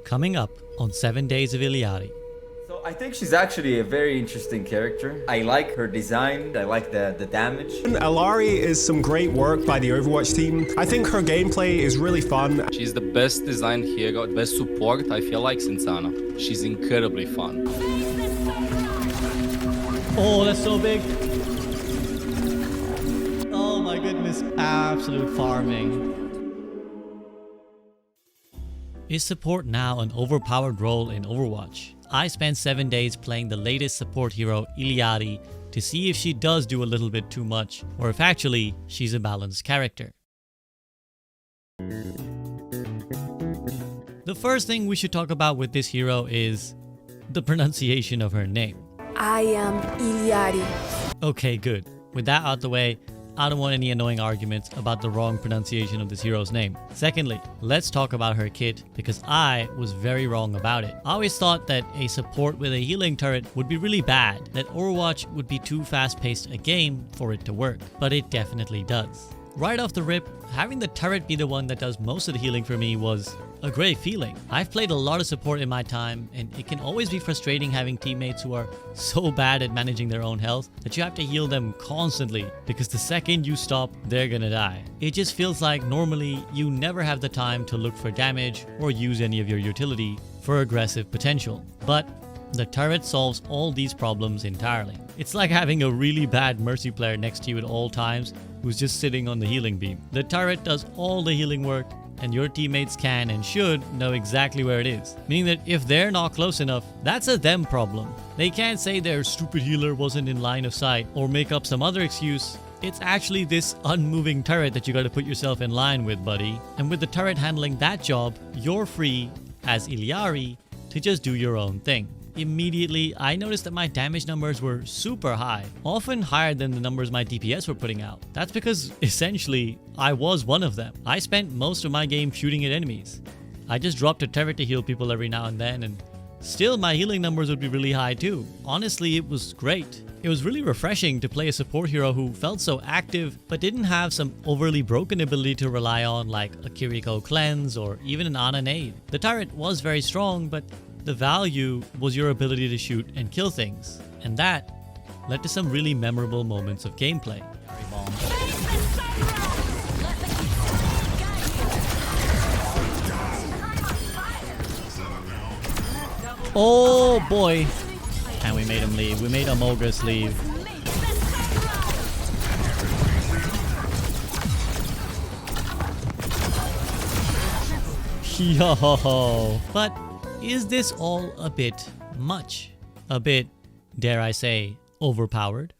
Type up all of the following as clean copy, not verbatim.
coming up on 7 Days of Illari. So I think she's actually a very interesting character. I like her design, I like the damage. Illari is some great work by the Overwatch team. I think her gameplay is really fun. She's the best designed hero, the best support, I feel like, since Ana. She's incredibly fun. Oh, that's so big. Oh my goodness, absolute farming. Is support now an overpowered role in Overwatch? I spent 7 days playing the latest support hero, Illari, to see if she does do a little bit too much, or if actually she's a balanced character. The first thing we should talk about with this hero is the pronunciation of her name. I am Illari. Okay, good. With that out the way, I don't want any annoying arguments about the wrong pronunciation of this hero's name. Secondly, let's talk about her kit, because I was very wrong about it. I always thought that a support with a healing turret would be really bad, that Overwatch would be too fast-paced a game for it to work, but it definitely does. Right off the rip, having the turret be the one that does most of the healing for me was a great feeling. I've played a lot of support in my time, and it can always be frustrating having teammates who are so bad at managing their own health that you have to heal them constantly, because the second you stop, they're gonna die. It just feels like normally you never have the time to look for damage or use any of your utility for aggressive potential. But the turret solves all these problems entirely. It's like having a really bad Mercy player next to you at all times who's just sitting on the healing beam. The turret does all the healing work, and your teammates can and should know exactly where it is. Meaning that if they're not close enough, that's a them problem. They can't say their stupid healer wasn't in line of sight or make up some other excuse. It's actually this unmoving turret that you gotta put yourself in line with, buddy. And with the turret handling that job, you're free, as Illari, to just do your own thing. Immediately, I noticed that my damage numbers were super high, often higher than the numbers my DPS were putting out. That's because, essentially, I was one of them. I spent most of my game shooting at enemies. I just dropped a turret to heal people every now and then, and still my healing numbers would be really high too. Honestly, it was great. It was really refreshing to play a support hero who felt so active, but didn't have some overly broken ability to rely on like a Kiriko cleanse or even an Ana nade. The turret was very strong, but the value was your ability to shoot and kill things, and that led to some really memorable moments of gameplay. Oh boy! And we made him leave. We made Amogus leave. Yo! But is this all a bit much? A bit, dare I say, overpowered?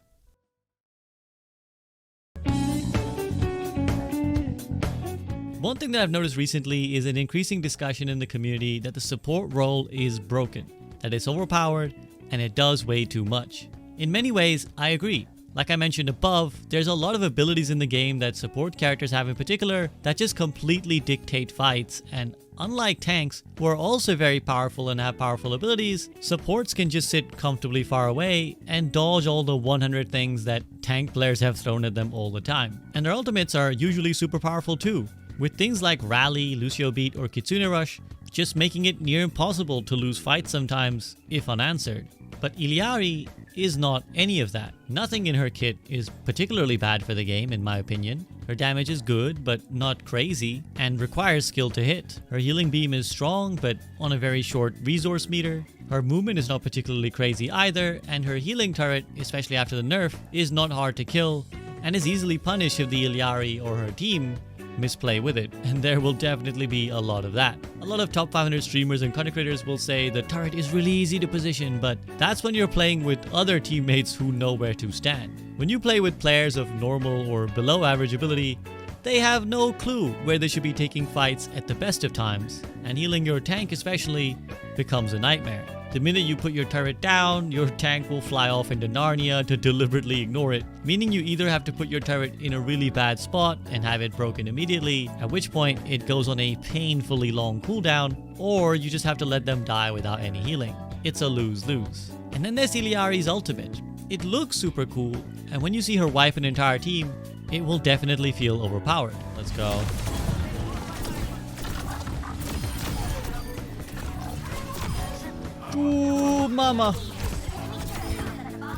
One thing that I've noticed recently is an increasing discussion in the community that the support role is broken, that it's overpowered, and it does way too much. In many ways, I agree. Like I mentioned above, there's a lot of abilities in the game that support characters have in particular that just completely dictate fights, and unlike tanks, who are also very powerful and have powerful abilities, supports can just sit comfortably far away and dodge all the 100 things that tank players have thrown at them all the time. And their ultimates are usually super powerful too, with things like Rally, Lucio Beat, or Kitsune Rush just making it near impossible to lose fights sometimes if unanswered. But Illari is not any of that. Nothing in her kit is particularly bad for the game, in my opinion. Her damage is good, but not crazy, and requires skill to hit. Her healing beam is strong, but on a very short resource meter. Her movement is not particularly crazy either, and her healing turret, especially after the nerf, is not hard to kill, and is easily punished if the Illari or her team misplay with it, and there will definitely be a lot of that. A lot of top 500 streamers and content creators will say the turret is really easy to position, but that's when you're playing with other teammates who know where to stand. When you play with players of normal or below average ability, they have no clue where they should be taking fights at the best of times, and healing your tank especially becomes a nightmare. The minute you put your turret down, your tank will fly off into Narnia to deliberately ignore it, meaning you either have to put your turret in a really bad spot and have it broken immediately, at which point it goes on a painfully long cooldown, or you just have to let them die without any healing. It's a lose-lose. And then there's Illari's ultimate. It looks super cool, and when you see her wipe an entire team, it will definitely feel overpowered. Let's go. Ooh, mama.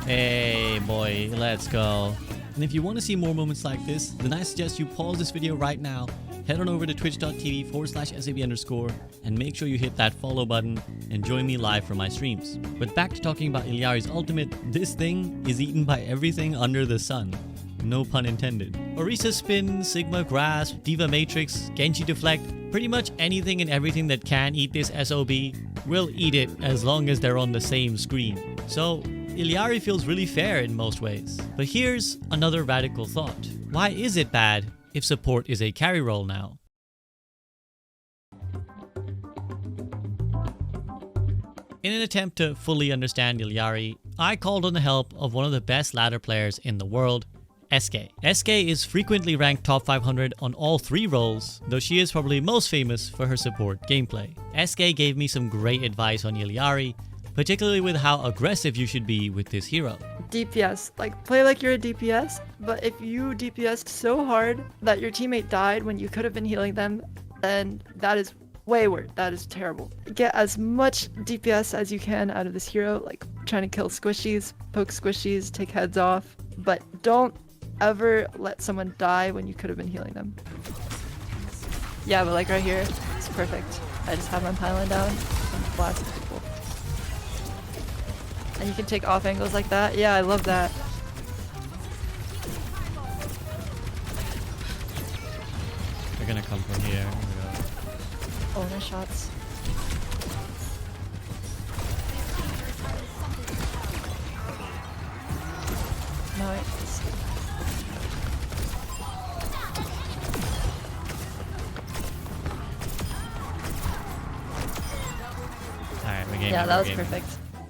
Hey, boy, let's go. And if you want to see more moments like this, then I suggest you pause this video right now, head on over to twitch.tv/SAB_, and make sure you hit that follow button and join me live for my streams. But back to talking about Illari's ultimate, this thing is eaten by everything under the sun. No pun intended. Orisa Spin, Sigma Grasp, Diva Matrix, Genji Deflect, pretty much anything and everything that can eat this SOB will eat it as long as they're on the same screen. So Illari feels really fair in most ways. But here's another radical thought. Why is it bad if support is a carry role now? In an attempt to fully understand Illari, I called on the help of one of the best ladder players in the world, Eskay. Eskay is frequently ranked top 500 on all 3 roles, though she is probably most famous for her support gameplay. Eskay gave me some great advice on Illari, particularly with how aggressive you should be with this hero. DPS, like play like you're a DPS, but if you DPS'd so hard that your teammate died when you could have been healing them, then that is way worse. That is terrible. Get as much DPS as you can out of this hero, like trying to kill squishies, poke squishies, take heads off, but don't ever let someone die when you could have been healing them. Yeah, but like right here, it's perfect. I just have my pylon down and blast people. And you can take off angles like that. Yeah, I love that. They're gonna come from here. Oh, no shots. Nice. Alright, we're game. Yeah, that was game. perfect.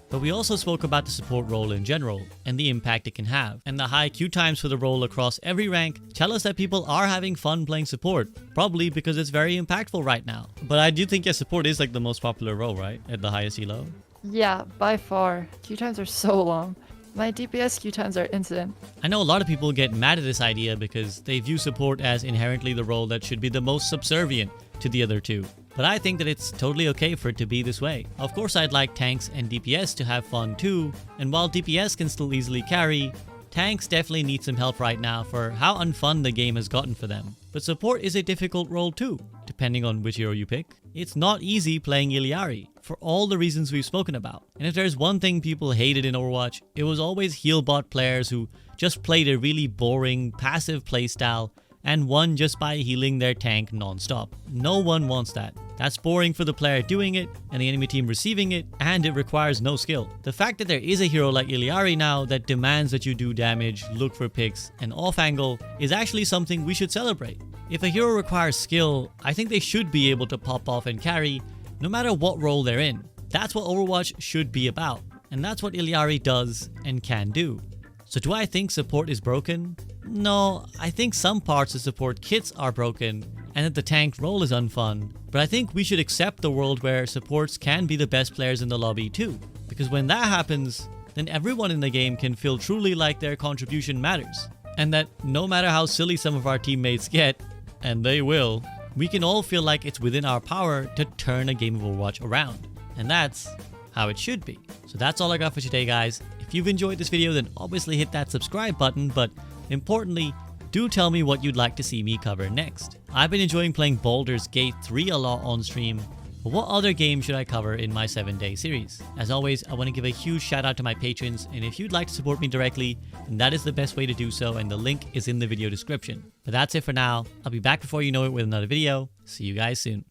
But we also spoke about the support role in general, and the impact it can have. And the high queue times for the role across every rank tell us that people are having fun playing support, probably because it's very impactful right now. But I do think support is like the most popular role, right? At the highest elo. Yeah, by far. Queue times are so long. My DPS queue times are instant. I know a lot of people get mad at this idea because they view support as inherently the role that should be the most subservient to the other two. But I think that it's totally okay for it to be this way. Of course, I'd like tanks and DPS to have fun too, and while DPS can still easily carry, tanks definitely need some help right now for how unfun the game has gotten for them. But support is a difficult role too, depending on which hero you pick. It's not easy playing Illari, for all the reasons we've spoken about. And if there's one thing people hated in Overwatch, it was always heal bot players who just played a really boring, passive playstyle and won just by healing their tank non-stop. No one wants that. That's boring for the player doing it, and the enemy team receiving it, and it requires no skill. The fact that there is a hero like Illari now that demands that you do damage, look for picks, and off angle is actually something we should celebrate. If a hero requires skill, I think they should be able to pop off and carry, no matter what role they're in. That's what Overwatch should be about, and that's what Illari does and can do. So do I think support is broken? No, I think some parts of support kits are broken and that the tank role is unfun, but I think we should accept the world where supports can be the best players in the lobby too, because when that happens, then everyone in the game can feel truly like their contribution matters, and that no matter how silly some of our teammates get, and they will, we can all feel like it's within our power to turn a game of Overwatch around, and that's how it should be. So that's all I got for today, guys. If you've enjoyed this video, then obviously hit that subscribe button, but importantly, do tell me what you'd like to see me cover next. I've been enjoying playing Baldur's Gate 3 a lot on stream, but what other game should I cover in my 7-day series? As always, I want to give a huge shout out to my patrons, and if you'd like to support me directly, then that is the best way to do so, and the link is in the video description. But that's it for now. I'll be back before you know it with another video. See you guys soon.